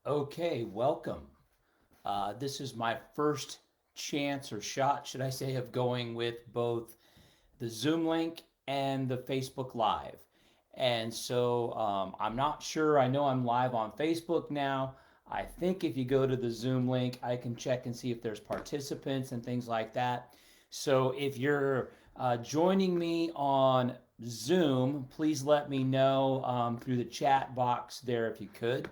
Okay, welcome. This is my first chance or shot, should I say, of going with both the Zoom link and the Facebook Live. And so I'm not sure. I know I'm live on Facebook now. I think if you go to the Zoom link, I can check and see if there's participants and things like that. So if you're joining me on Zoom, please let me know through the chat box there if you could.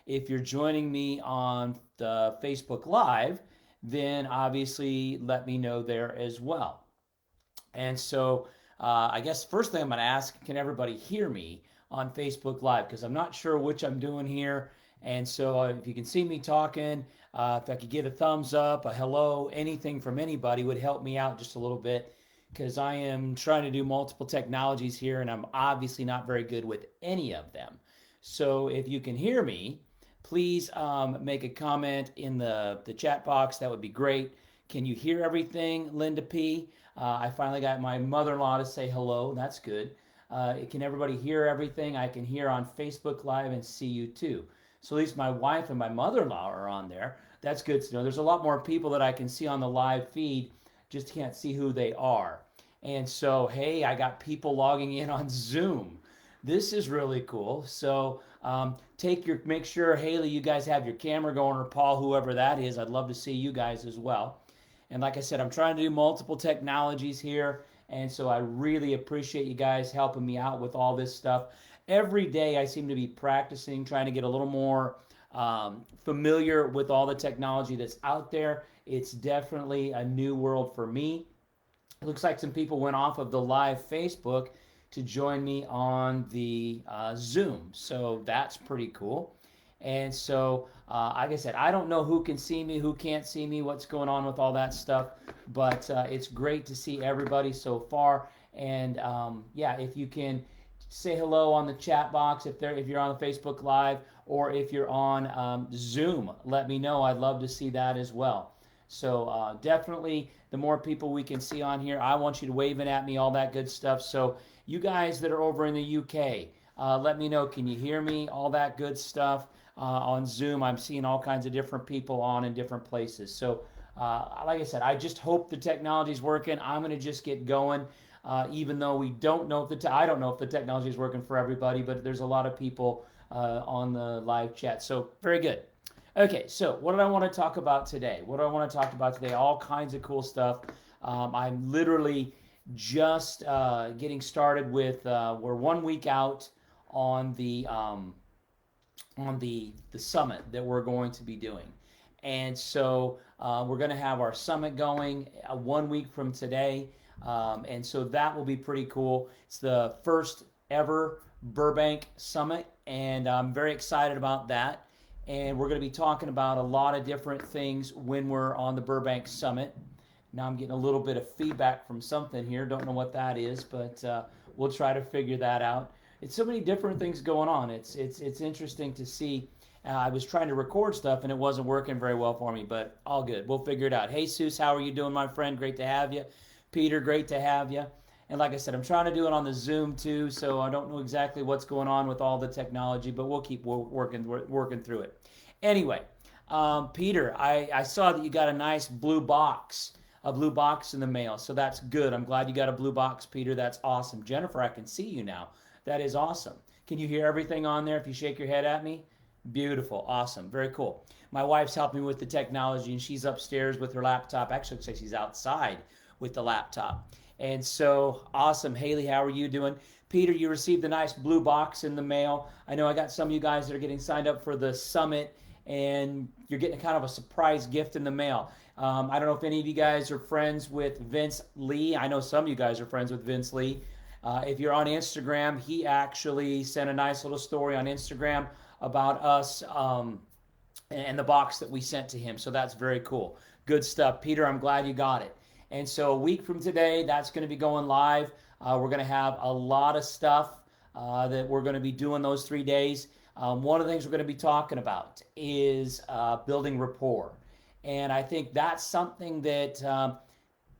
If you're joining me on the Facebook Live, then obviously let me know there as well. And so I guess first thing I'm going to ask, can everybody hear me on Facebook Live? Because I'm not sure which I'm doing here. And so if you can see me talking, if I could get a thumbs up, a hello, anything from anybody would help me out just a little bit because I am trying to do multiple technologies here and I'm obviously not very good with any of them. So if you can hear me, please make a comment in the chat box. That would be great. Can you hear everything, Linda P? I finally got my mother-in-law to say hello. That's good. Can everybody hear everything? I can hear on Facebook Live and see you too. So at least my wife and my mother-in-law are on there. That's good to know. There's a lot more people that I can see on the live feed, just can't see who they are. And so, hey, I got people logging in on Zoom. This is really cool. So make sure, Haley, you guys have your camera going, or Paul, whoever that is. I'd love to see you guys as well. And like I said, I'm trying to do multiple technologies here. And so I really appreciate you guys helping me out with all this stuff. Every day I seem to be practicing, trying to get a little more familiar with all the technology that's out there. It's definitely a new world for me. It looks like some people went off of the live Facebook to join me on the Zoom. So that's pretty cool. And so, like I said, I don't know who can see me, who can't see me, what's going on with all that stuff, but it's great to see everybody so far. And yeah, if you can say hello on the chat box if you're on the Facebook Live or if you're on Zoom, let me know. I'd love to see that as well. So definitely, the more people we can see on here, I want you to waving at me, all that good stuff. So you guys that are over in the UK, let me know. Can you hear me? All that good stuff on Zoom. I'm seeing all kinds of different people on in different places. So like I said, I just hope the technology's working. I'm going to just get going. Even though we don't know if I don't know if the technology is working for everybody, but there's a lot of people on the live chat. So very good. Okay, so what did I want to talk about today? What do I want to talk about today? All kinds of cool stuff. I'm literally just getting started with. We're 1 week out on the summit that we're going to be doing, and so we're going to have our summit going 1 week from today, and so that will be pretty cool. It's the first ever Burbank Summit, and I'm very excited about that and we're going to be talking about a lot of different things when we're on the Burbank Summit. Now I'm getting a little bit of feedback from something here. Don't know what that is, but we'll try to figure that out. It's so many different things going on. It's interesting to see. I was trying to record stuff and it wasn't working very well for me, but all good. We'll figure it out. Hey, Seuss, how are you doing, my friend? Great to have you. Peter, great to have you. And like I said, I'm trying to do it on the Zoom too, so I don't know exactly what's going on with all the technology, but we'll keep working through it. Anyway, Peter, I saw that you got a blue box in the mail, so that's good. I'm glad you got a blue box, Peter. That's awesome. Jennifer, I can see you now. That is awesome. Can you hear everything on there if you shake your head at me? Beautiful. Awesome. Very cool. My wife's helping me with the technology, and she's upstairs with her laptop. Actually, looks like she's outside with the laptop. And so, awesome. Haley, how are you doing? Peter, you received a nice blue box in the mail. I know I got some of you guys that are getting signed up for the summit, and you're getting kind of a surprise gift in the mail. I don't know if any of you guys are friends with Vince Lee. I know some of you guys are friends with Vince Lee. If you're on Instagram, he actually sent a nice little story on Instagram about us and the box that we sent to him. So that's very cool. Good stuff. Peter, I'm glad you got it. And so a week from today, that's going to be going live. We're going to have a lot of stuff that we're going to be doing those 3 days. One of the things we're going to be talking about is building rapport. And I think that's something that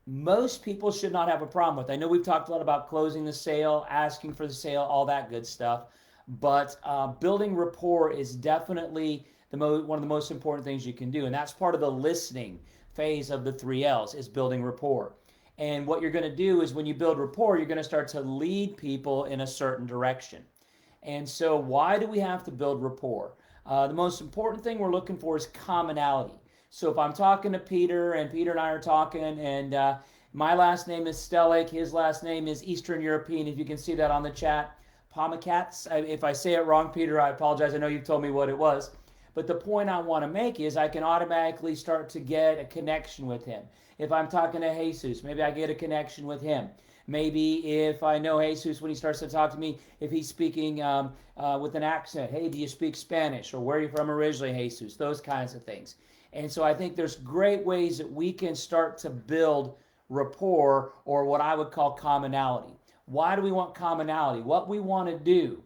most people should not have a problem with. I know we've talked a lot about closing the sale, asking for the sale, all that good stuff. But building rapport is definitely one of the most important things you can do. And that's part of the listening phase of the 3Ls, is building rapport. And what you're going to do is, when you build rapport, you're going to start to lead people in a certain direction. And so why do we have to build rapport? The most important thing we're looking for is commonality. So if I'm talking to Peter, and Peter and I are talking, and my last name is Stelik, his last name is Eastern European, if you can see that on the chat. Pomacats, if I say it wrong, Peter, I apologize. I know you've told me what it was. But the point I want to make is I can automatically start to get a connection with him. If I'm talking to Jesus, maybe I get a connection with him. Maybe if I know Jesus, when he starts to talk to me, if he's speaking with an accent, hey, do you speak Spanish? Or where are you from originally, Jesus? Those kinds of things. And so I think there's great ways that we can start to build rapport, or what I would call commonality. Why do we want commonality? What we want to do.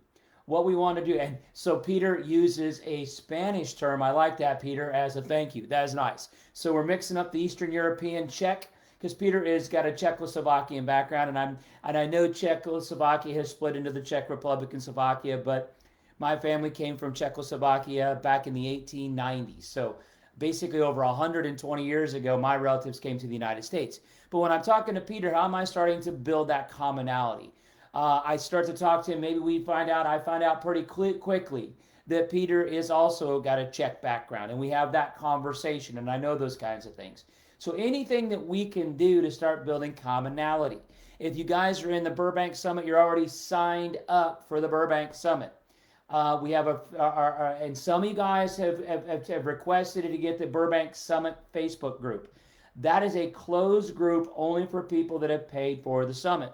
And so Peter uses a Spanish term. I like that, Peter, as a thank you. That is nice. So we're mixing up the Eastern European Czech, because Peter has got a Czechoslovakian background, and I know Czechoslovakia has split into the Czech Republic and Slovakia, but my family came from Czechoslovakia back in the 1890s. So basically over 120 years ago, my relatives came to the United States. But when I'm talking to Peter, how am I starting to build that commonality? I start to talk to him. Maybe I find out pretty quickly that Peter is also got a Czech background, and we have that conversation, and I know those kinds of things. So anything that we can do to start building commonality. If you guys are in the Burbank Summit, you're already signed up for the Burbank Summit. We have and some of you guys have requested to get the Burbank Summit Facebook group. That is a closed group only for people that have paid for the summit.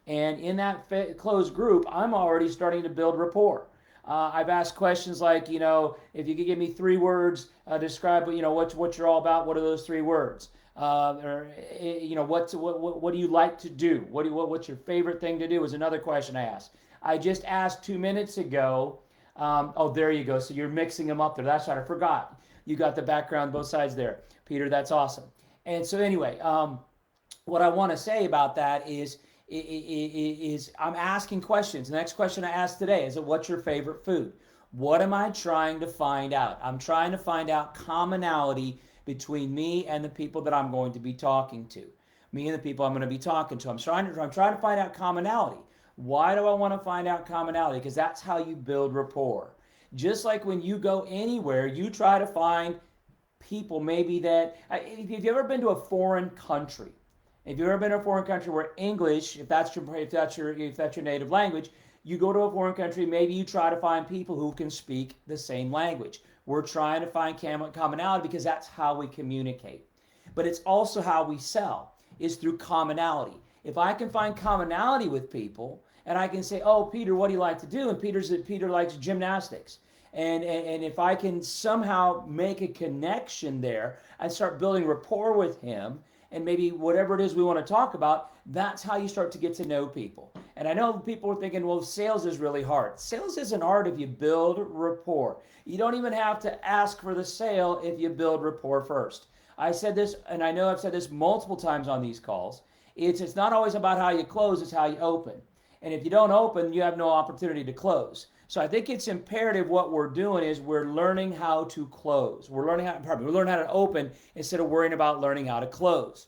And in that closed group, I'm already starting to build rapport. I've asked questions like, if you could give me 3 words, describe, what you're all about. What are those 3 words? What do you like to do? What's your favorite thing to do? Is another question I asked. I just asked 2 minutes ago. There you go. So you're mixing them up there. That's right. I forgot. You got the background both sides there, Peter. That's awesome. And so anyway, what I want to say about that is I'm asking questions. The next question I asked today is, what's your favorite food? What am I trying to find out? I'm trying to find out commonality between me and the people that I'm going to be talking to. Me and the people I'm going to be talking to. I'm trying to find out commonality. Why do I want to find out commonality? Because that's how you build rapport. Just like when you go anywhere, you try to find people maybe that, if you've ever been to a foreign country, if you've ever been to a foreign country where English, if that's your native language, you go to a foreign country, maybe you try to find people who can speak the same language. We're trying to find commonality because that's how we communicate. But it's also how we sell, is through commonality. If I can find commonality with people, and I can say, oh, Peter, what do you like to do? And Peter likes gymnastics. And if I can somehow make a connection there and start building rapport with him, and maybe whatever it is we want to talk about, that's how you start to get to know people. And I know people are thinking, well, sales is really hard. Sales is an art if you build rapport. You don't even have to ask for the sale if you build rapport first. I said this, and I know I've said this multiple times on these calls. It's not always about how you close, it's how you open. And if you don't open, you have no opportunity to close. So I think it's imperative what we're doing is we're learning how to close. We're learning how to open instead of worrying about learning how to close.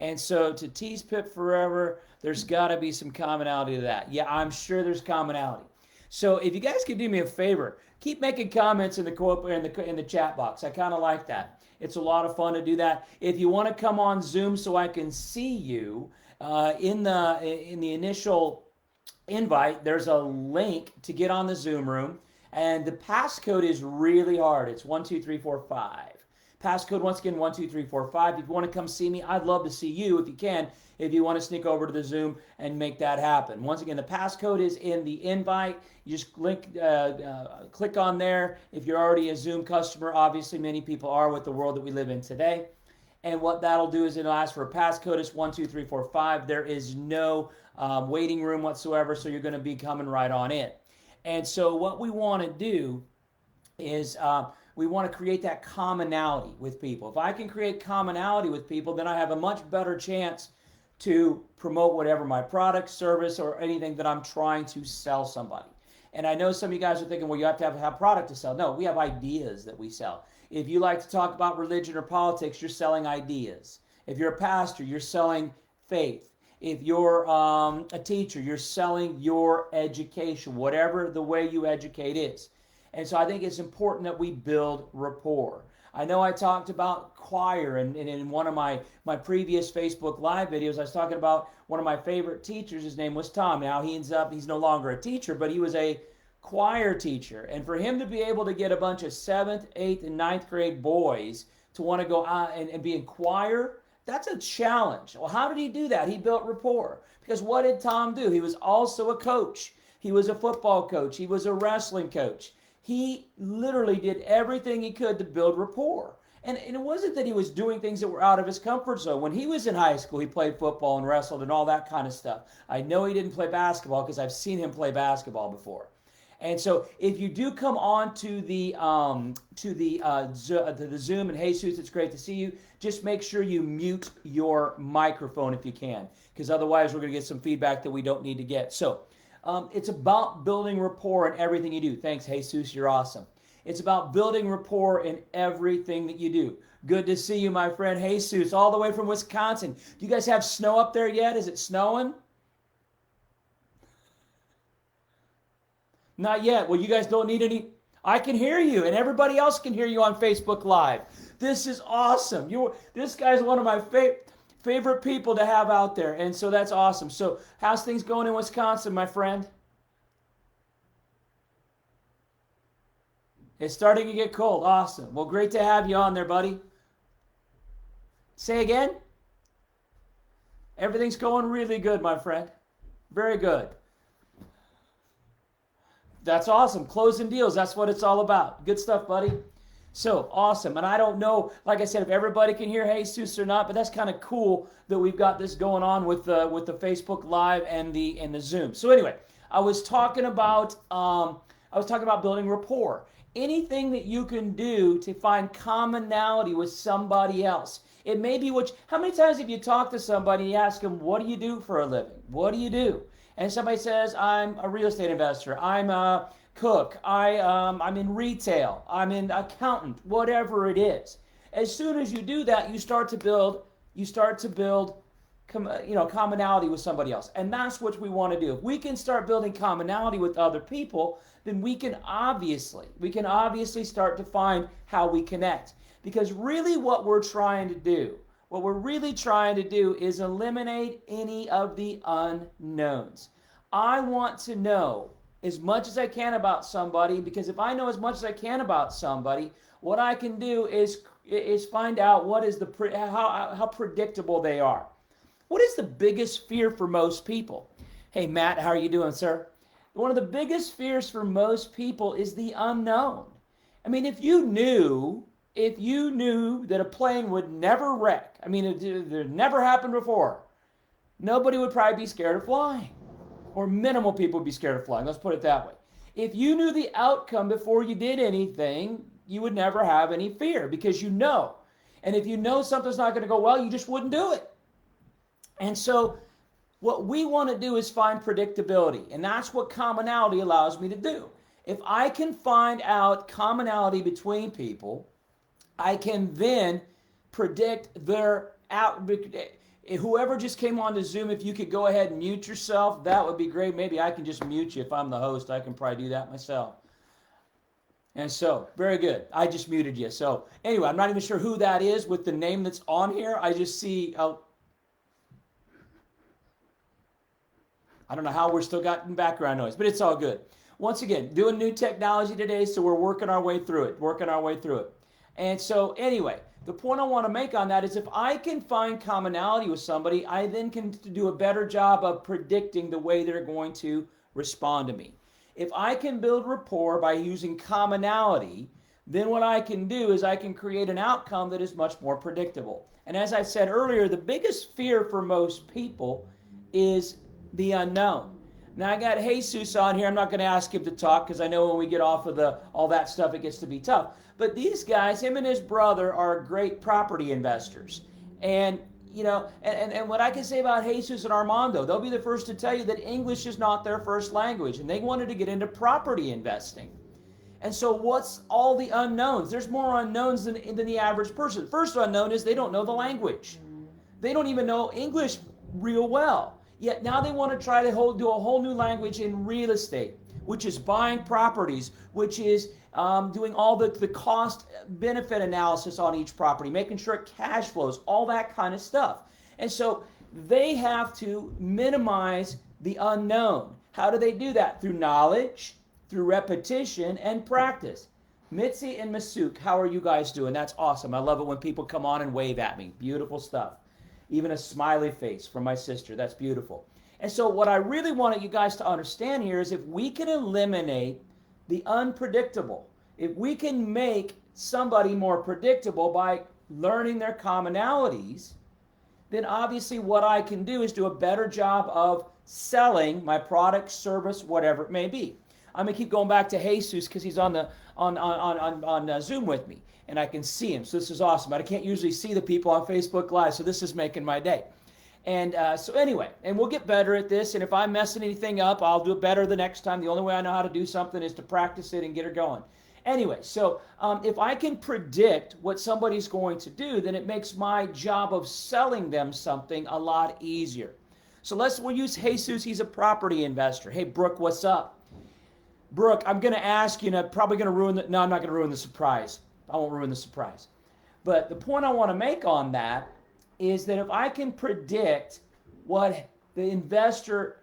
And so to tease Pip forever, there's got to be some commonality to that. Yeah, I'm sure there's commonality. So if you guys could do me a favor, keep making comments in the chat box. I kind of like that. It's a lot of fun to do that. If you want to come on Zoom so I can see you, in the initial invite, there's a link to get on the Zoom room, and the passcode is really hard. It's 12345. Passcode once again 12345. If you want to come see me, I'd love to see you if you can. If you want to sneak over to the Zoom and make that happen. Once again, the passcode is in the invite. You just click on there. If you're already a Zoom customer, obviously many people are with the world that we live in today. And what that'll do is it'll ask for a passcode. It's 12345. There is no waiting room whatsoever, so you're going to be coming right on in. And so what we want to do is we want to create that commonality with people. If I can create commonality with people, then I have a much better chance to promote whatever my product, service, or anything that I'm trying to sell somebody. And I know some of you guys are thinking, well, you have to have product to sell. No, we have ideas that we sell. If you like to talk about religion or politics, you're selling ideas. If you're a pastor, you're selling faith. If you're a teacher, you're selling your education, whatever the way you educate is. And so I think it's important that we build rapport. I know I talked about choir, and in one of my previous Facebook Live videos, I was talking about one of my favorite teachers. His name was Tom. Now he's no longer a teacher, but he was a choir teacher. And for him to be able to get a bunch of 7th, 8th, and 9th grade boys to want to go out and be in choir, that's a challenge. Well, how did he do that? He built rapport. Because what did Tom do? He was also a coach. He was a football coach. He was a wrestling coach. He literally did everything he could to build rapport. And it wasn't that he was doing things that were out of his comfort zone. When he was in high school, he played football and wrestled and all that kind of stuff. I know he didn't play basketball because I've seen him play basketball before. And so if you do come on to the Zoom, and Jesus, it's great to see you. Just make sure you mute your microphone if you can, because otherwise we're going to get some feedback that we don't need to get. So it's about building rapport in everything you do. Thanks, Jesus, you're awesome. It's about building rapport in everything that you do. Good to see you, my friend Jesus, all the way from Wisconsin. Do you guys have snow up there yet? Is it snowing? Not yet. Well, you guys don't need any. I can hear you, and everybody else can hear you on Facebook Live. This is awesome. This guy's one of my favorite people to have out there, and so that's awesome. So how's things going in Wisconsin, my friend? It's starting to get cold. Awesome. Well, great to have you on there, buddy. Say again? Everything's going really good, my friend. Very good. That's awesome. Closing deals. That's what it's all about. Good stuff, buddy. So awesome. And I don't know, like I said, if everybody can hear Jesus or not, but that's kind of cool that we've got this going on with the Facebook Live and the Zoom. So anyway, I was talking about building rapport. Anything that you can do to find commonality with somebody else. It may be how many times have you talked to somebody and you ask them, what do you do for a living? What do you do? And somebody says, I'm a real estate investor, I'm a cook, I'm in retail, I'm an accountant, whatever it is. As soon as you do that, you start to build commonality with somebody else. And that's what we want to do. If we can start building commonality with other people, then we can obviously start to find how we connect. Because really what we're trying to do is eliminate any of the unknowns. I want to know as much as I can about somebody, because if I know as much as I can about somebody, what I can do is find out what is how predictable they are. What is the biggest fear for most people? Hey, Matt, how are you doing, sir? One of the biggest fears for most people is the unknown. I mean, if you knew that a plane would never wreck, it never happened before, nobody would probably be scared of flying. Or minimal people would be scared of flying. Let's put it that way. If you knew the outcome before you did anything, you would never have any fear because you know. And if you know something's not going to go well, you just wouldn't do it. And so what we want to do is find predictability. And that's what commonality allows me to do. If I can find out commonality between people, I can then predict their whoever just came on to Zoom, if you could go ahead and mute yourself, that would be great. Maybe I can just mute you if I'm the host. I can probably do that myself. And so, very good. I just muted you. So anyway, I'm not even sure who that is with the name that's on here. I just see, I don't know how we're still getting background noise, but it's all good. Once again, doing new technology today, so we're working our way through it. And so anyway, the point I want to make on that is if I can find commonality with somebody, I then can do a better job of predicting the way they're going to respond to me. If I can build rapport by using commonality, then what I can do is I can create an outcome that is much more predictable. And as I said earlier, the biggest fear for most people is the unknown. Now I got Jesus on here. I'm not going to ask him to talk because I know when we get off of all that stuff, it gets to be tough. But these guys, him and his brother, are great property investors. And And what I can say about Jesus and Armando, they'll be the first to tell you that English is not their first language, and they wanted to get into property investing. And so what's all the unknowns? There's more unknowns than the average person. First unknown is they don't know the language. They don't even know English real well. Yet now they want to try to do a whole new language in real estate, which is buying properties, which is doing all the cost benefit analysis on each property, making sure it cash flows, all that kind of stuff. And so they have to minimize the unknown. How do they do that? Through knowledge, through repetition, and practice. Mitzi and Masuk, how are you guys doing? That's awesome. I love it when people come on and wave at me. Beautiful stuff. Even a smiley face from my sister. That's beautiful. And so what I really wanted you guys to understand here is if we can eliminate the unpredictable, if we can make somebody more predictable by learning their commonalities, then obviously what I can do is do a better job of selling my product, service, whatever it may be. I'm going to keep going back to Jesus because he's on Zoom with me, and I can see him. So this is awesome. But I can't usually see the people on Facebook Live, so this is making my day. And so anyway, and we'll get better at this. And if I'm messing anything up, I'll do it better the next time. The only way I know how to do something is to practice it and get it going. Anyway, so if I can predict what somebody's going to do, then it makes my job of selling them something a lot easier. So we'll use Jesus. He's a property investor. Hey, Brooke, what's up? Brooke, I'm going to ask you, probably going to ruin no, I'm not going to ruin the surprise. I won't ruin the surprise. But the point I want to make on that is that if I can predict what the investor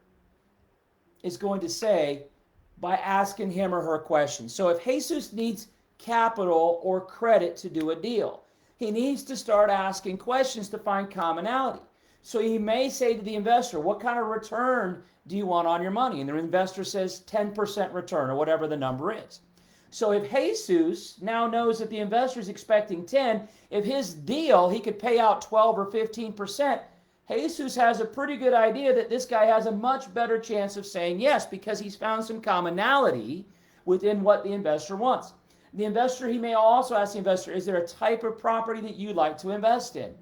is going to say by asking him or her questions. So if Jesus needs capital or credit to do a deal, he needs to start asking questions to find commonality. So he may say to the investor, what kind of return do you want on your money? And the investor says 10% return or whatever the number is. So if Jesus now knows that the investor is expecting 10, if his deal, he could pay out 12 or 15%, Jesus has a pretty good idea that this guy has a much better chance of saying yes because he's found some commonality within what the investor wants. The investor, he may also ask the investor, is there a type of property that you'd like to invest in?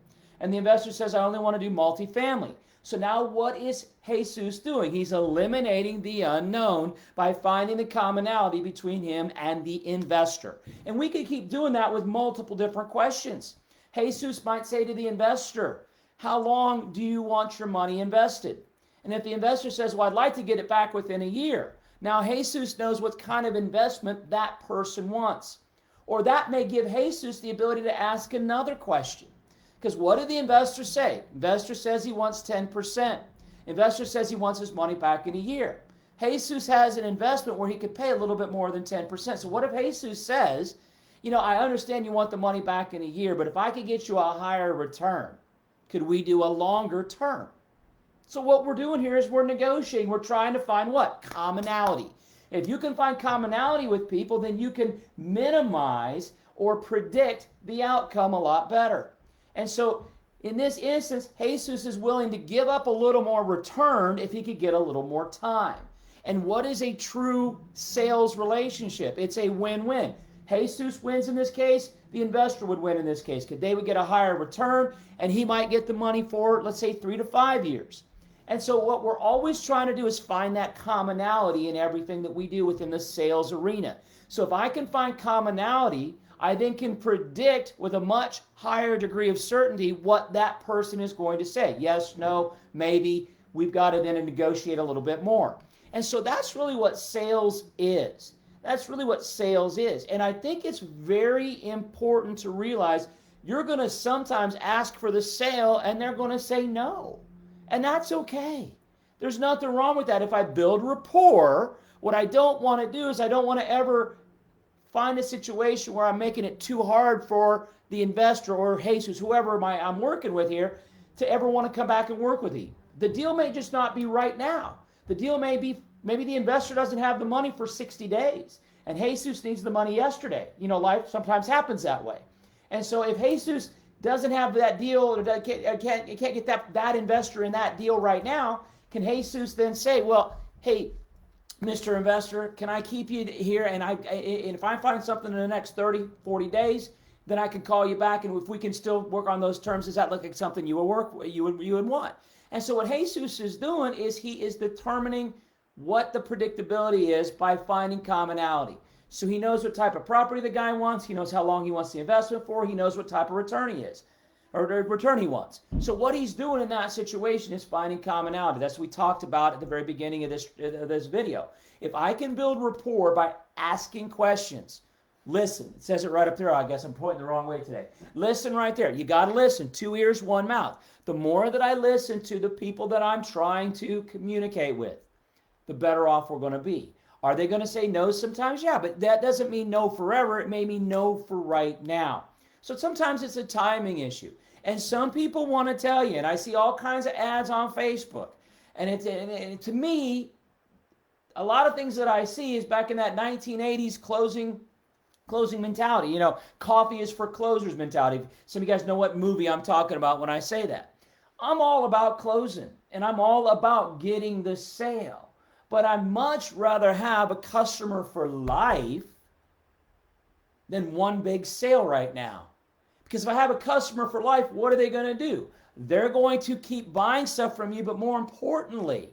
And the investor says, I only want to do multifamily. So now what is Jesus doing? He's eliminating the unknown by finding the commonality between him and the investor. And we could keep doing that with multiple different questions. Jesus might say to the investor, how long do you want your money invested? And if the investor says, well, I'd like to get it back within a year. Now Jesus knows what kind of investment that person wants. Or that may give Jesus the ability to ask another question. Because what did the investor say? Investor says he wants 10%. Investor says he wants his money back in a year. Jesus has an investment where he could pay a little bit more than 10%. So what if Jesus says, I understand you want the money back in a year, but if I could get you a higher return, could we do a longer term? So what we're doing here is we're negotiating. We're trying to find what? Commonality. If you can find commonality with people, then you can minimize or predict the outcome a lot better. And so in this instance, Jesus is willing to give up a little more return if he could get a little more time. And what is a true sales relationship? It's a win-win. Jesus wins in this case, the investor would win in this case because they would get a higher return and he might get the money for, let's say, 3 to 5 years. And so what we're always trying to do is find that commonality in everything that we do within the sales arena. So if I can find commonality, I then can predict with a much higher degree of certainty what that person is going to say. Yes, no, maybe. We've got to then negotiate a little bit more. And so that's really what sales is. That's really what sales is. And I think it's very important to realize you're going to sometimes ask for the sale and they're going to say no. And that's okay. There's nothing wrong with that. If I build rapport, what I don't want to do is I don't want to ever find a situation where I'm making it too hard for the investor or Jesus, whoever I'm working with here, to ever want to come back and work with me. The deal may just not be right now. The deal may be, maybe the investor doesn't have the money for 60 days and Jesus needs the money yesterday. Life sometimes happens that way. And so if Jesus doesn't have that deal or can't get that investor in that deal right now, can Jesus then say, well, hey, Mr. Investor, can I keep you here? And if I find something in the next 30, 40 days, then I can call you back, and if we can still work on those terms, does that look like something you would want? And so what Jesus is doing is he is determining what the predictability is by finding commonality. So he knows what type of property the guy wants. He knows how long he wants the investment for. He knows what type of return he is, or return he wants. So what he's doing in that situation is finding commonality. That's what we talked about at the very beginning of this video. If I can build rapport by asking questions, listen. It says it right up there. I guess I'm pointing the wrong way today. Listen right there. You got to listen. 2 ears, 1 mouth. The more that I listen to the people that I'm trying to communicate with, the better off we're going to be. Are they going to say no sometimes? Yeah, but that doesn't mean no forever. It may mean no for right now. So sometimes it's a timing issue. And some people want to tell you, and I see all kinds of ads on Facebook. And to me, a lot of things that I see is back in that 1980s closing mentality. You know, coffee is for closers mentality. Some of you guys know what movie I'm talking about when I say that. I'm all about closing, and I'm all about getting the sale. But I'd much rather have a customer for life than one big sale right now. Because if I have a customer for life, what are they going to do? They're going to keep buying stuff from you, but more importantly,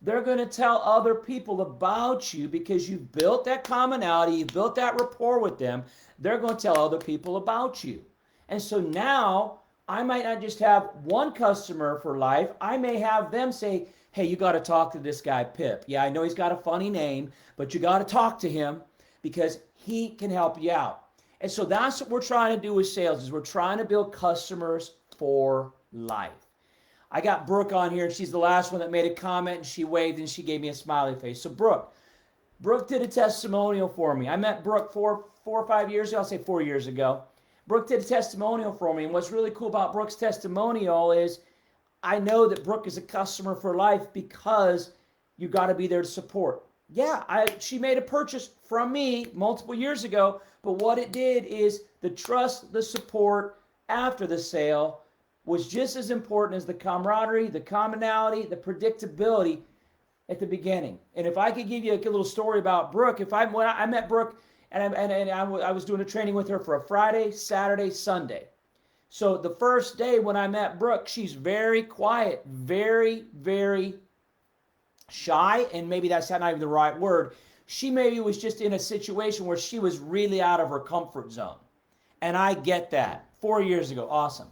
they're going to tell other people about you because you've built that commonality, you've built that rapport with them. They're going to tell other people about you. And so now I might not just have one customer for life. I may have them say, hey, you got to talk to this guy, Pip. Yeah, I know he's got a funny name, but you got to talk to him because he can help you out. And so that's what we're trying to do with sales, is we're trying to build customers for life. I got Brooke on here, and she's the last one that made a comment, and she waved, and she gave me a smiley face. So Brooke did a testimonial for me. I met Brooke four or 5 years ago. I'll say 4 years ago. Brooke did a testimonial for me, and what's really cool about Brooke's testimonial is I know that Brooke is a customer for life because you got to be there to support. Yeah, she made a purchase from me multiple years ago, but what it did is the trust, the support after the sale was just as important as the camaraderie, the commonality, the predictability at the beginning. And if I could give you a little story about Brooke, when I met Brooke and I was doing a training with her for a Friday, Saturday, Sunday. So the first day when I met Brooke, she's very quiet, very, very shy, and maybe that's not even the right word. She maybe was just in a situation where she was really out of her comfort zone. And I get that. 4 years ago, awesome.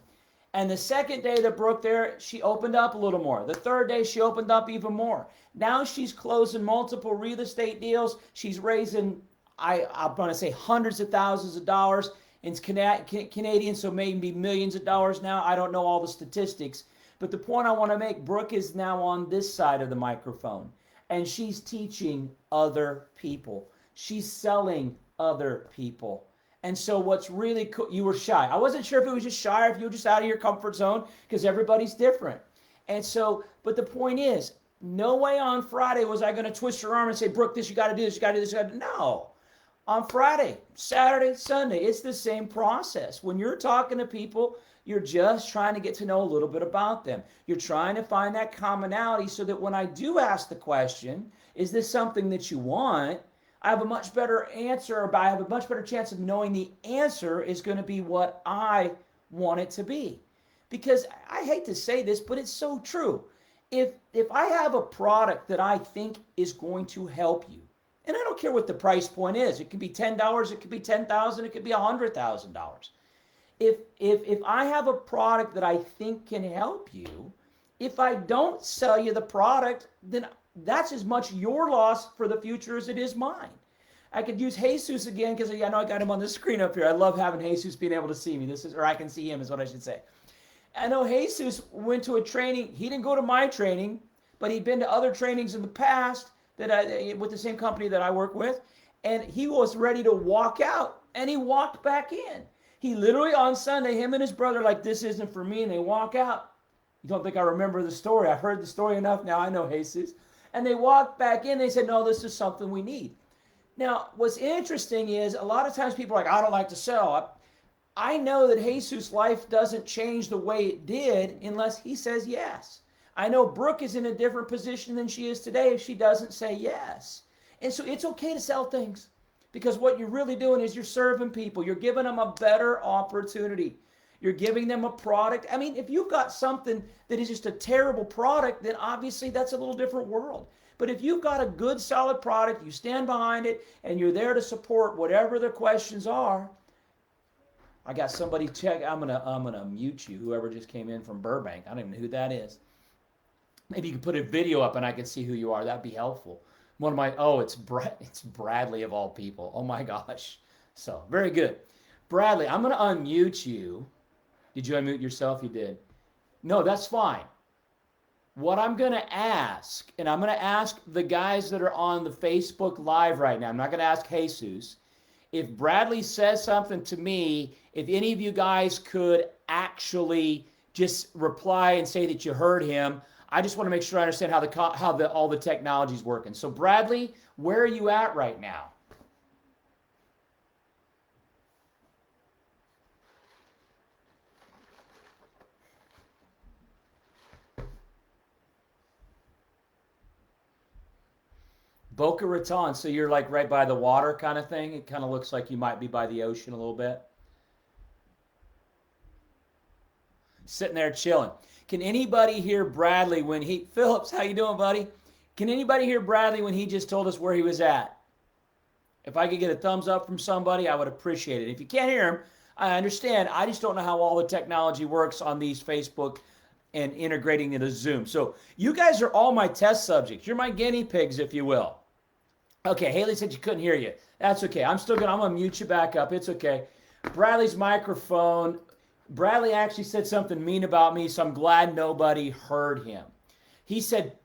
And the second day that Brooke there, she opened up a little more. The third day, she opened up even more. Now she's closing multiple real estate deals. She's raising, I'm going to say hundreds of thousands of dollars. It's Canadian, so maybe millions of dollars now. I don't know all the statistics. But the point I want to make, Brooke is now on this side of the microphone. And she's teaching other people. She's selling other people. And so what's really cool, you were shy. I wasn't sure if it was just shy or if you were just out of your comfort zone because everybody's different. And so, but the point is, no way on Friday was I going to twist her arm and say, Brooke, this, you got to do this, you got to do this, you got to do. No. On Friday, Saturday, Sunday, it's the same process. When you're talking to people, you're just trying to get to know a little bit about them. You're trying to find that commonality so that when I do ask the question, is this something that you want? I have a much better answer, or I have a much better chance of knowing the answer is going to be what I want it to be. Because I hate to say this, but it's so true. If I have a product that I think is going to help you, and I don't care what the price point is, it could be $10, it could be $10,000, it could be $100,000. If I have a product that I think can help you, if I don't sell you the product, then that's as much your loss for the future as it is mine. I could use Jesus again because I know I got him on the screen up here. I love having Jesus being able to see me. Or I can see him is what I should say. I know Jesus went to a training. He didn't go to my training, but he'd been to other trainings in the past with the same company that I work with, and he was ready to walk out, and he walked back in. He literally on Sunday, him and his brother, like, this isn't for me, and they walk out. You don't think I remember the story? I've heard the story enough now. I know Jesus. And they walked back in. They said, no, this is something we need. Now, what's interesting is a lot of times people are like, I don't like to sell. I know that Jesus' life doesn't change the way it did unless he says yes. I know Brooke is in a different position than she is today if she doesn't say yes. And so it's okay to sell things. Because what you're really doing is you're serving people. You're giving them a better opportunity. You're giving them a product. I mean, if you've got something that is just a terrible product, then obviously that's a little different world. But if you've got a good, solid product, you stand behind it, and you're there to support whatever the questions are. I got somebody check. I'm gonna mute you. Whoever just came in from Burbank. I don't even know who that is. Maybe you could put a video up and I could see who you are. That'd be helpful. One of my it's Bradley of all people. Oh my gosh. So very good, Bradley. I'm gonna unmute you. Did you unmute yourself? You did. No, that's fine. What I'm going to ask, and I'm going to ask the guys that are on the Facebook Live right now, I'm not going to ask Jesus. If Bradley says something to me, if any of you guys could actually just reply and say that you heard him, I just want to make sure I understand how all the technology is working. So Bradley, where are you at right now? Boca Raton, so you're like right by the water kind of thing? It kind of looks like you might be by the ocean a little bit. Sitting there chilling. Can anybody hear Bradley when Phillips, how you doing, buddy? Can anybody hear Bradley when he just told us where he was at? If I could get a thumbs up from somebody, I would appreciate it. If you can't hear him, I understand. I just don't know how all the technology works on these Facebook and integrating into Zoom. So you guys are all my test subjects. You're my guinea pigs, if you will. Okay, Haley said you couldn't hear you. That's okay. I'm gonna mute you back up. It's okay. Bradley's microphone. Bradley actually said something mean about me, so I'm glad nobody heard him. He said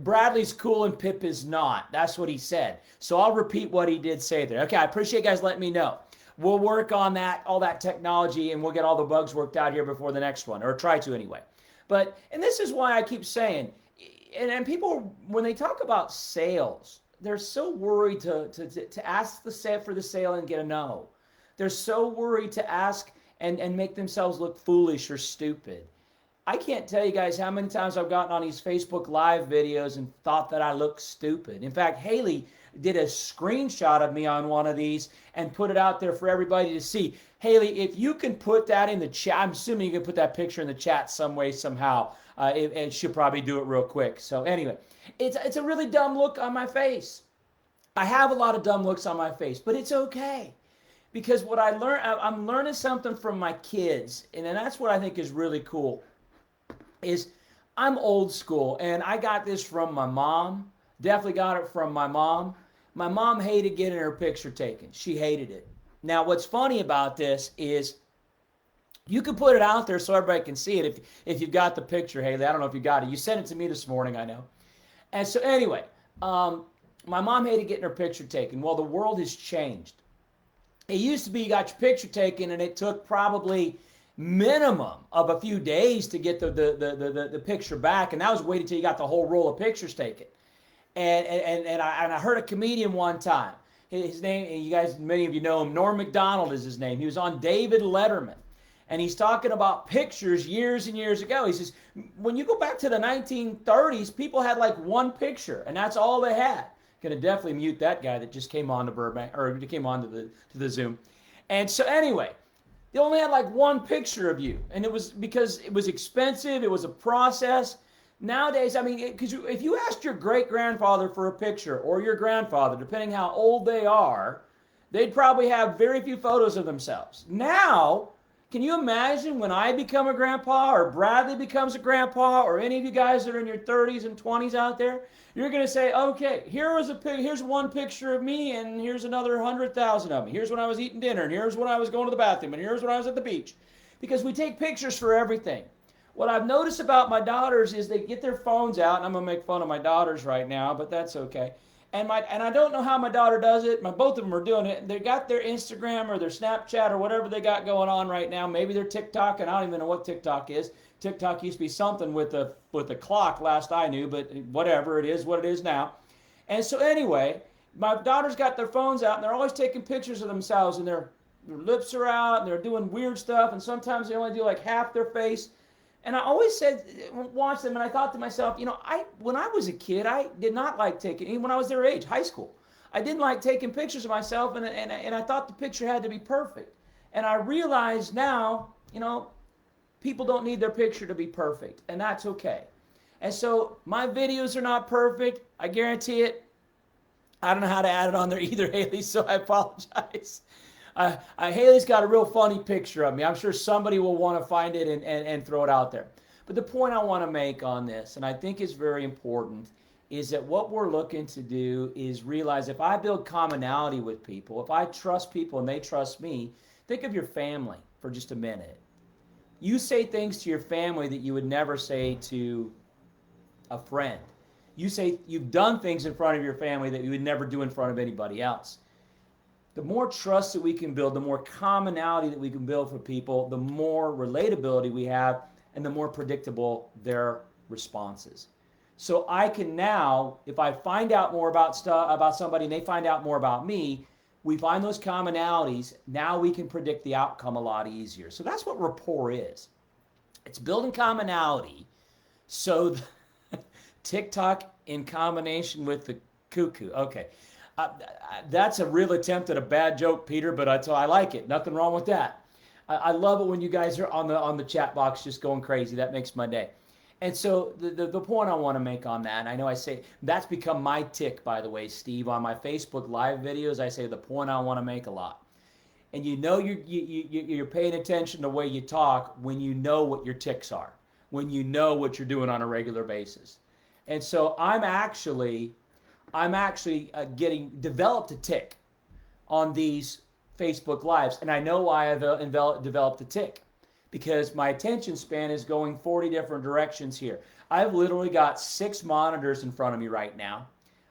Bradley's cool and Pip is not. That's what he said. So I'll repeat what he did say there. Okay, I appreciate you guys letting me know. We'll work on that, all that technology, and we'll get all the bugs worked out here before the next one, or try to anyway. And this is why I keep saying, and people, when they talk about sales, they're so worried to ask for the sale and get a no. They're so worried to ask and make themselves look foolish or stupid. I can't tell you guys how many times I've gotten on these Facebook Live videos and thought that I look stupid. In fact, Haley did a screenshot of me on one of these and put it out there for everybody to see. Haley, if you can put that in the chat, I'm assuming you can put that picture in the chat some way, somehow. And she'll probably do it real quick. So anyway, it's a really dumb look on my face. I have a lot of dumb looks on my face, but it's okay. Because what I'm learning something from my kids, and that's what I think is really cool, is I'm old school, and I got this from my mom. Definitely got it from my mom. My mom hated getting her picture taken. She hated it. Now, what's funny about this is you can put it out there so everybody can see it if you've got the picture, Haley. I don't know if you got it. You sent it to me this morning, I know. And so anyway, my mom hated getting her picture taken. Well, the world has changed. It used to be you got your picture taken, and it took probably minimum of a few days to get the picture back, and that was waiting until you got the whole roll of pictures taken. And I heard a comedian one time. His name, and you guys, many of you know him, Norm Macdonald is his name. He was on David Letterman. And he's talking about pictures years and years ago. He says, when you go back to the 1930s, people had like one picture, and that's all they had. Going to definitely mute that guy that just came on to Burbank, or came on to the Zoom. And so anyway, they only had like one picture of you. And it was because it was expensive. It was a process. Nowadays, I mean, because if you asked your great-grandfather for a picture, or your grandfather, depending how old they are, they'd probably have very few photos of themselves. Now, can you imagine when I become a grandpa, or Bradley becomes a grandpa, or any of you guys that are in your 30s and 20s out there? You're going to say, okay, here's one picture of me, and here's another 100,000 of me. Here's when I was eating dinner, and here's when I was going to the bathroom, and here's when I was at the beach. Because we take pictures for everything. What I've noticed about my daughters is they get their phones out, and I'm going to make fun of my daughters right now, but that's okay. And I don't know how my daughter does it. Both of them are doing it. They got their Instagram or their Snapchat or whatever they got going on right now. Maybe their TikTok, and I don't even know what TikTok is. TikTok used to be something with a clock last I knew, but whatever, it is what it is now. And so anyway, my daughters got their phones out, and they're always taking pictures of themselves, and their lips are out, and they're doing weird stuff, and sometimes they only do like half their face. And I always watch them, and I thought to myself, when I was a kid, I did not like taking, even when I was their age, high school, I didn't like taking pictures of myself, and I thought the picture had to be perfect. And I realize now, people don't need their picture to be perfect, and that's okay. And so my videos are not perfect. I guarantee it. I don't know how to add it on there either, Haley, so I apologize. Haley's got a real funny picture of me. I'm sure somebody will want to find it and throw it out there. But the point I want to make on this, and I think is very important, is that what we're looking to do is realize if I build commonality with people, if I trust people and they trust me, think of your family for just a minute. You say things to your family that you would never say to a friend. You say you've done things in front of your family that you would never do in front of anybody else. The more trust that we can build, the more commonality that we can build for people, the more relatability we have, and the more predictable their responses. So I can now, if I find out more about somebody and they find out more about me, we find those commonalities. Now we can predict the outcome a lot easier. So that's what rapport is. It's building commonality. So TikTok in combination with the cuckoo. Okay. That's a real attempt at a bad joke, Peter, but I like it. Nothing wrong with that. I love it when you guys are on the chat box just going crazy. That makes my day. And so the point I want to make on that, and I know I say that's become my tick, by the way, Steve, on my Facebook Live videos. I say the point I want to make a lot. And you're paying attention to the way you talk when you know what your ticks are, when you know what you're doing on a regular basis. And so I'm actually getting developed a tick on these Facebook Lives. And I know why I've developed a tick, because my attention span is going 40 different directions here. I've literally got 6 monitors in front of me right now.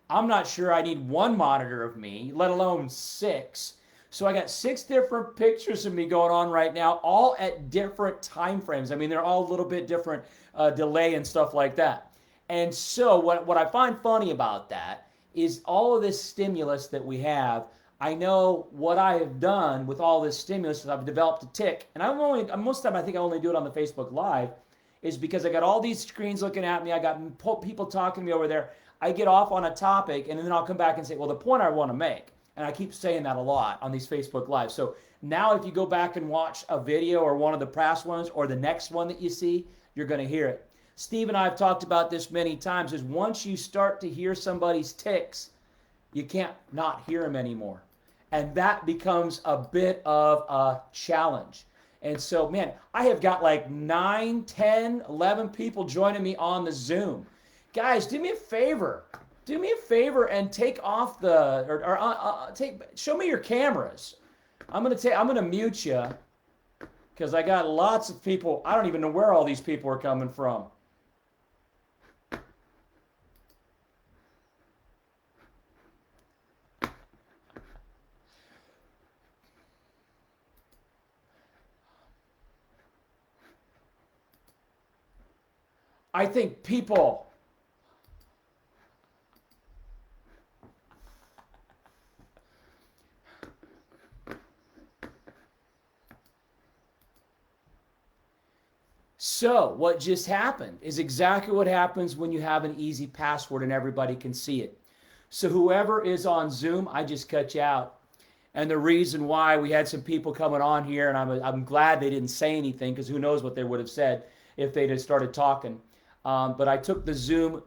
I'm not sure I need 1 monitor of me, let alone 6. So I got 6 different pictures of me going on right now, all at different time frames. I mean, they're all a little bit different delay and stuff like that. And so what I find funny about that is all of this stimulus that we have. I know what I have done with all this stimulus is I've developed a tick. And most of the time I think I only do it on the Facebook Live, is because I got all these screens looking at me. I got people talking to me over there. I get off on a topic and then I'll come back and say, well, the point I want to make. And I keep saying that a lot on these Facebook Lives. So now if you go back and watch a video or one of the past ones or the next one that you see, you're going to hear it. Steve and I have talked about this many times, is once you start to hear somebody's ticks, you can't not hear them anymore. And that becomes a bit of a challenge. And so, man, I have got like 9, 10, 11 people joining me on the Zoom. Guys, do me a favor. Do me a favor and take off show me your cameras. I'm gonna mute you because I got lots of people. I don't even know where all these people are coming from. I think people So what just happened is exactly what happens when you have an easy password and everybody can see it. So whoever is on Zoom, I just cut you out. And the reason why we had some people coming on here, and I'm glad they didn't say anything, because who knows what they would have said if they'd have started talking. But I took the Zoom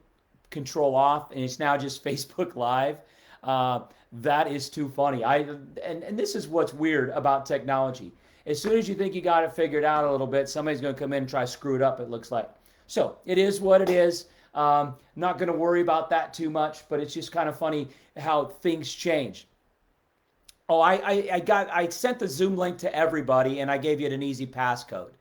control off, and it's now just Facebook Live. That is too funny. And this is what's weird about technology. As soon as you think you got it figured out a little bit, somebody's going to come in and try to screw it up, it looks like. So it is what it is. Not going to worry about that too much, but it's just kind of funny how things change. Oh, I sent the Zoom link to everybody, and I gave you an easy passcode.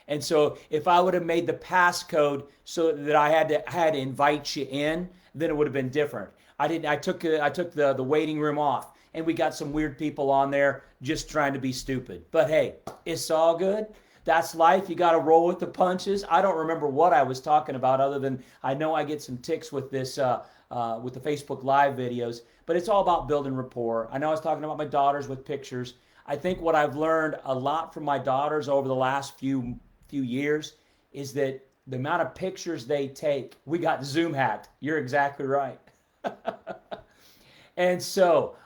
And so if I would have made the passcode so that I had to invite you in, then it would have been different. I took the waiting room off, and we got some weird people on there just trying to be stupid. But hey, it's all good. That's life. You got to roll with the punches. I don't remember what I was talking about, other than I know I get some ticks with this with the Facebook Live videos. But it's all about building rapport. I know I was talking about my daughters with pictures. I think what I've learned a lot from my daughters over the last few years is that the amount of pictures they take, we got Zoom hacked. You're exactly right. And so,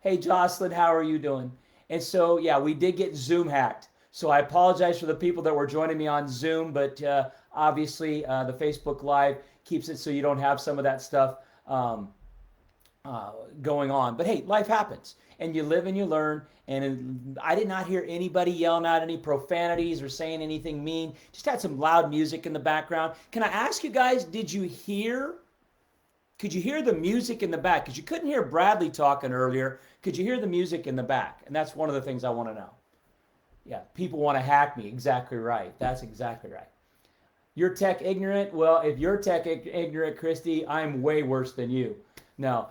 hey, Jocelyn, how are you doing? And so, yeah, we did get Zoom hacked. So I apologize for the people that were joining me on Zoom, but obviously the Facebook Live keeps it so you don't have some of that stuff um, going on. But hey, life happens, and you live and you learn. And I did not hear anybody yelling out any profanities or saying anything mean. Just had some loud music in the background. Can I ask you guys, could you hear the music in the back? Because you couldn't hear Bradley talking earlier. Could you hear the music in the back? And that's one of the things I want to know. Yeah, people want to hack me. Exactly right. That's exactly right. You're tech ignorant. Well, if you're tech ignorant, Christy, I'm way worse than you. No,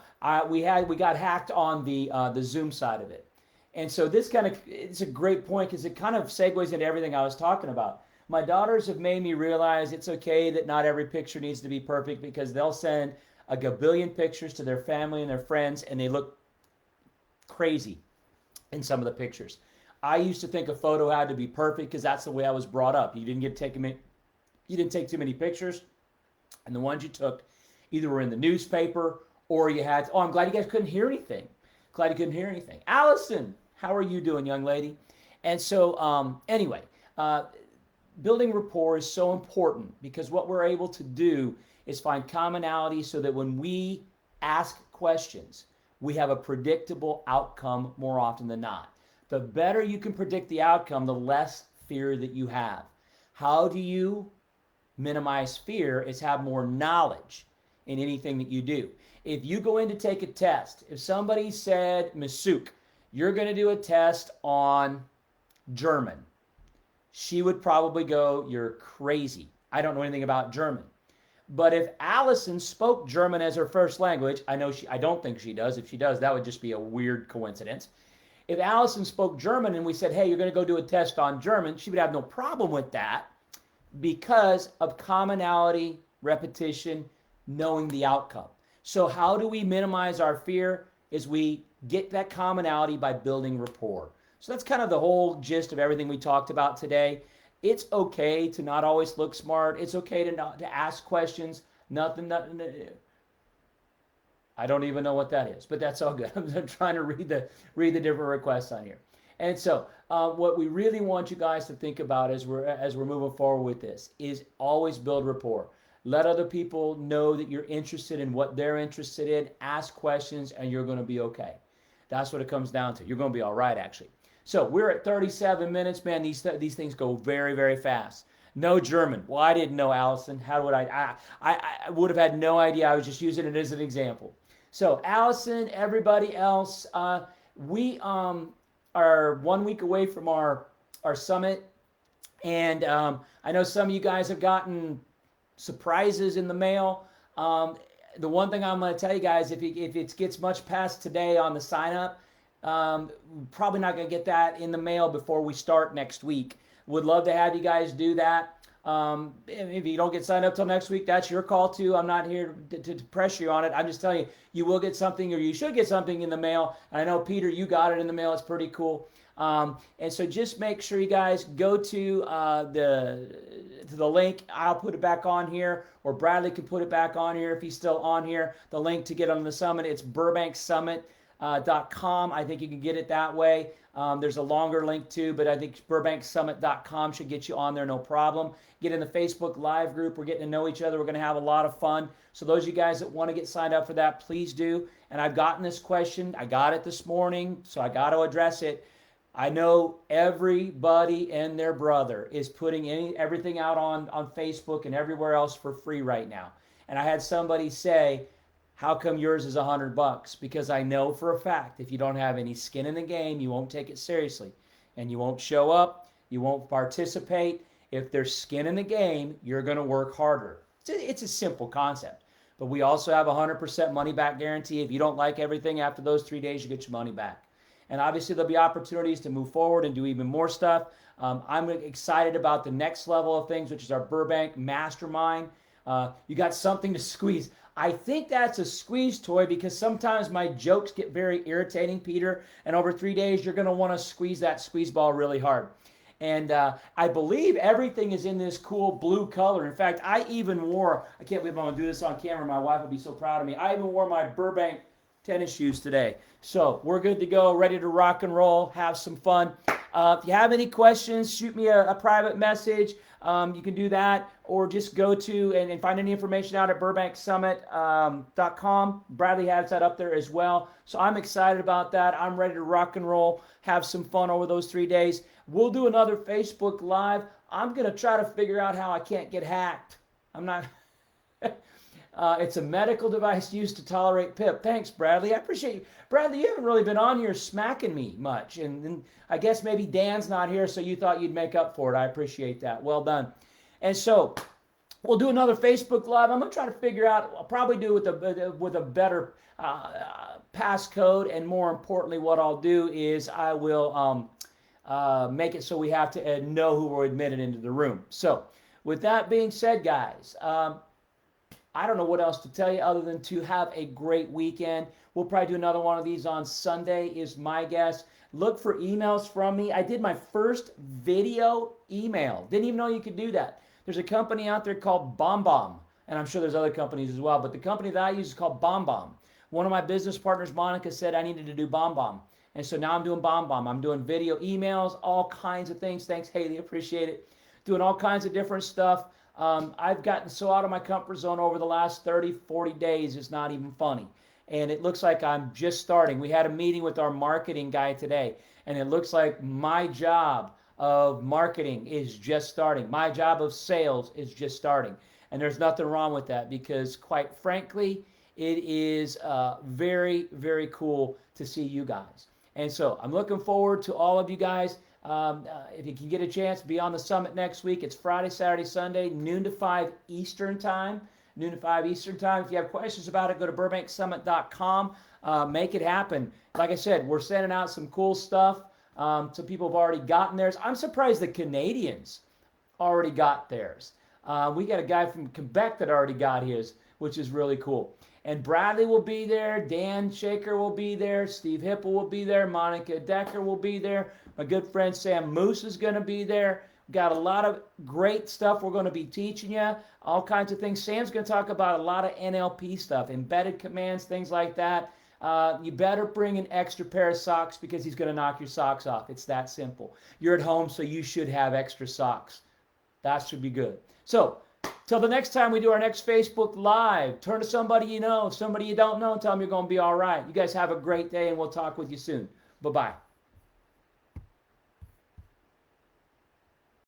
we got hacked on the Zoom side of it, and so this it's a great point because it kind of segues into everything I was talking about. My daughters have made me realize it's okay that not every picture needs to be perfect because they'll send a gabillion pictures to their family and their friends, and they look crazy in some of the pictures. I used to think a photo had to be perfect because that's the way I was brought up. You didn't take too many pictures, and the ones you took either were in the newspaper or you had. Oh, I'm glad you guys couldn't hear anything. Glad you couldn't hear anything. Allison, how are you doing, young lady? And so, anyway, building rapport is so important because what we're able to do is find commonality so that when we ask questions, we have a predictable outcome more often than not. The better you can predict the outcome, the less fear that you have. How do you minimize fear? Is have more knowledge in anything that you do. If you go in to take a test, if somebody said, Masuk, you're going to do a test on German, she would probably go, you're crazy. I don't know anything about German. But if Allison spoke German as her first language, I don't think she does. If she does, that would just be a weird coincidence. If Allison spoke German and we said, hey, you're going to go do a test on German, she would have no problem with that because of commonality, repetition, knowing the outcome. So how do we minimize our fear? Is we get that commonality by building rapport. So that's kind of the whole gist of everything we talked about today. It's okay to not always look smart. It's okay to ask questions. Nothing. I don't even know what that is, but that's all good. I'm trying to read the different requests on here. And so what we really want you guys to think about as we're moving forward with this is always build rapport. Let other people know that you're interested in what they're interested in. Ask questions, and you're going to be okay. That's what it comes down to. You're going to be all right, actually. So we're at 37 minutes, man. These things go very, very fast. No German. Well, I didn't know, Allison. How would I would have had no idea. I was just using it as an example. So Allison, everybody else, we are 1 week away from our summit, and I know some of you guys have gotten surprises in the mail. The one thing I'm going to tell you guys, if it gets much past today on the sign up, probably not going to get that in the mail before we start next week. Would love to have you guys do that. If you don't get signed up till next week, that's your call too. I'm not here to pressure you on it. I'm just telling you, you will get something, or you should get something in the mail. I know, Peter, you got it in the mail. It's pretty cool. And so just make sure you guys go to the link. I'll put it back on here, or Bradley can put it back on here if he's still on here. The link to get on the summit, it's burbanksummit.com. I think you can get it that way. There's a longer link too, but I think burbanksummit.com should get you on there, no problem. Get in the Facebook Live group. We're getting to know each other. We're going to have a lot of fun. So those of you guys that want to get signed up for that, please do. And I've gotten this question. I got it this morning, so I got to address it. I know everybody and their brother is putting everything out on Facebook and everywhere else for free right now. And I had somebody say, how come yours is $100? Because I know for a fact if you don't have any skin in the game, you won't take it seriously. And you won't show up. You won't participate. If there's skin in the game, you're going to work harder. It's a simple concept. But we also have a 100% money back guarantee. If you don't like everything after those 3 days, you get your money back. And obviously there'll be opportunities to move forward and do even more stuff. I'm excited about the next level of things, which is our Burbank Mastermind. You got something to squeeze. I think that's a squeeze toy because sometimes my jokes get very irritating, Peter. And over 3 days, you're going to want to squeeze that squeeze ball really hard. And I believe everything is in this cool blue color. In fact, I even wore, I can't believe I'm going to do this on camera. My wife will be so proud of me. I even wore my Burbank tennis shoes today. So we're good to go, ready to rock and roll, have some fun. If you have any questions, shoot me a private message. You can do that, or just go to and find any information out at burbanksummit.com. Bradley has that up there as well. So I'm excited about that. I'm ready to rock and roll, have some fun over those 3 days. We'll do another Facebook Live. I'm going to try to figure out how I can't get hacked. I'm not... It's a medical device used to tolerate Pip. Thanks, Bradley. I appreciate you. Bradley, you haven't really been on here smacking me much. And I guess maybe Dan's not here, so you thought you'd make up for it. I appreciate that. Well done. And so we'll do another Facebook Live. I'm going to try to figure out, I'll probably do it with a better passcode. And more importantly, what I'll do is I will make it so we have to know who we're admitted into the room. So with that being said, guys, I don't know what else to tell you other than to have a great weekend. We'll probably do another one of these on Sunday is my guess. Look for emails from me. I did my first video email. Didn't even know you could do that. There's a company out there called BombBomb, and I'm sure there's other companies as well, but the company that I use is called BombBomb. One of my business partners, Monica, said I needed to do BombBomb. And so now I'm doing BombBomb. I'm doing video emails, all kinds of things. Thanks, Haley. Appreciate it. Doing all kinds of different stuff. I've gotten so out of my comfort zone over the last 30, 40 days, it's not even funny. And it looks like I'm just starting. We had a meeting with our marketing guy today, and it looks like my job of marketing is just starting. My job of sales is just starting. And there's nothing wrong with that because, quite frankly, it is very, very cool to see you guys. And so I'm looking forward to all of you guys. If you can get a chance, be on the summit next week. It's Friday, Saturday, Sunday, noon to 5 Eastern time. Noon to 5 Eastern time. If you have questions about it, go to burbanksummit.com. Make it happen. Like I said, we're sending out some cool stuff. Some people have already gotten theirs. I'm surprised the Canadians already got theirs. We got a guy from Quebec that already got his, which is really cool. And Bradley will be there. Dan Shaker will be there. Steve Hipple will be there. Monica Decker will be there. My good friend Sam Moose is going to be there. We've got a lot of great stuff we're going to be teaching you. All kinds of things. Sam's going to talk about a lot of NLP stuff, embedded commands, things like that. You better bring an extra pair of socks because he's going to knock your socks off. It's that simple. You're at home, so you should have extra socks. That should be good. So, till the next time we do our next Facebook Live, turn to somebody you know, somebody you don't know, and tell them you're going to be all right. You guys have a great day, and we'll talk with you soon. Bye-bye.